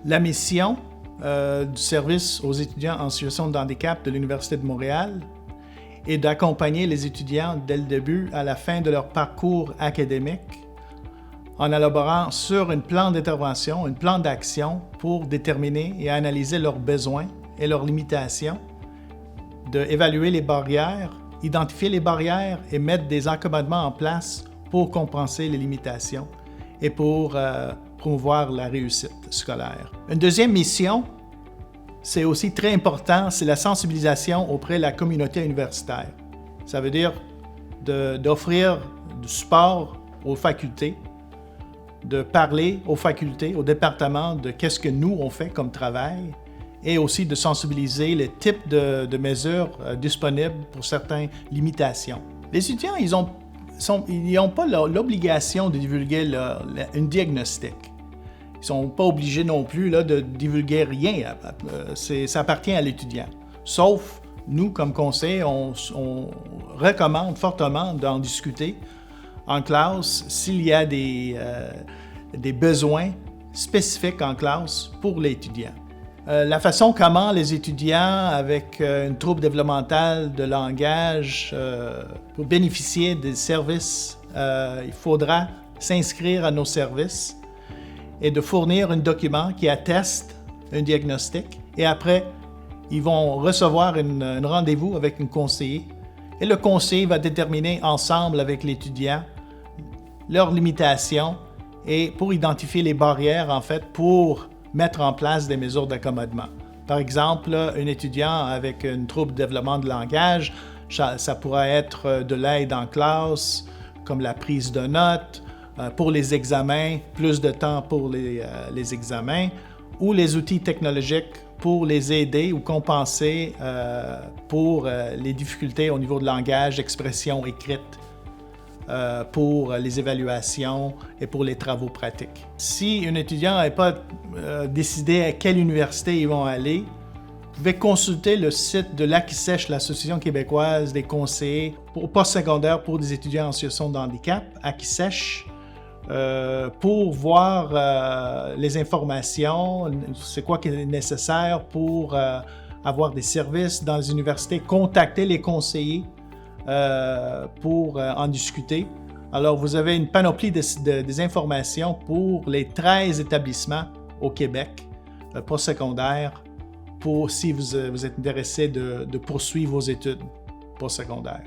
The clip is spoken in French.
La mission du service aux étudiants en situation de handicap de l'Université de Montréal est d'accompagner les étudiants dès le début à la fin de leur parcours académique en élaborant sur un plan d'intervention, un plan d'action pour déterminer et analyser leurs besoins et leurs limitations, d'évaluer les barrières, identifier les barrières et mettre des accommodements en place pour compenser les limitations et pour promouvoir la réussite scolaire. Une deuxième mission, c'est aussi très important, c'est la sensibilisation auprès de la communauté universitaire. Ça veut dire d'offrir du support aux facultés, de parler aux facultés, au département de qu'est-ce que nous on fait comme travail et aussi de sensibiliser les types de mesures disponibles pour certaines limitations. Les étudiants, ils n'ont pas l'obligation de divulguer un diagnostic. Ils ne sont pas obligés non plus de divulguer rien. Ça appartient à l'étudiant. Sauf, nous, comme conseil, on recommande fortement d'en discuter en classe s'il y a des besoins spécifiques en classe pour l'étudiant. La façon comment les étudiants avec une trouble développementale de langage pour bénéficier des services, il faudra s'inscrire à nos services et de fournir un document qui atteste un diagnostic. Et après, ils vont recevoir un rendez-vous avec un conseiller. Et le conseiller va déterminer ensemble avec l'étudiant leurs limitations et pour identifier les barrières, en fait, pour mettre en place des mesures d'accommodement. Par exemple, un étudiant avec un trouble de développement de langage, ça pourrait être de l'aide en classe, comme la prise de notes, pour les examens, plus de temps pour les examens, ou les outils technologiques pour les aider ou compenser pour les difficultés au niveau de langage, expression écrite, pour les évaluations et pour les travaux pratiques. Si un étudiant n'a pas décidé à quelle université ils vont aller, vous pouvez consulter le site de l'AQISECH, l'Association québécoise des conseillers pour postsecondaire pour des étudiants en situation de handicap, AQISECH, pour voir les informations, c'est quoi qui est nécessaire pour avoir des services dans les universités, contacter les conseillers pour en discuter. Alors, vous avez une panoplie des informations pour les 13 établissements au Québec, postsecondaire, pour si vous êtes intéressé de poursuivre vos études postsecondaires.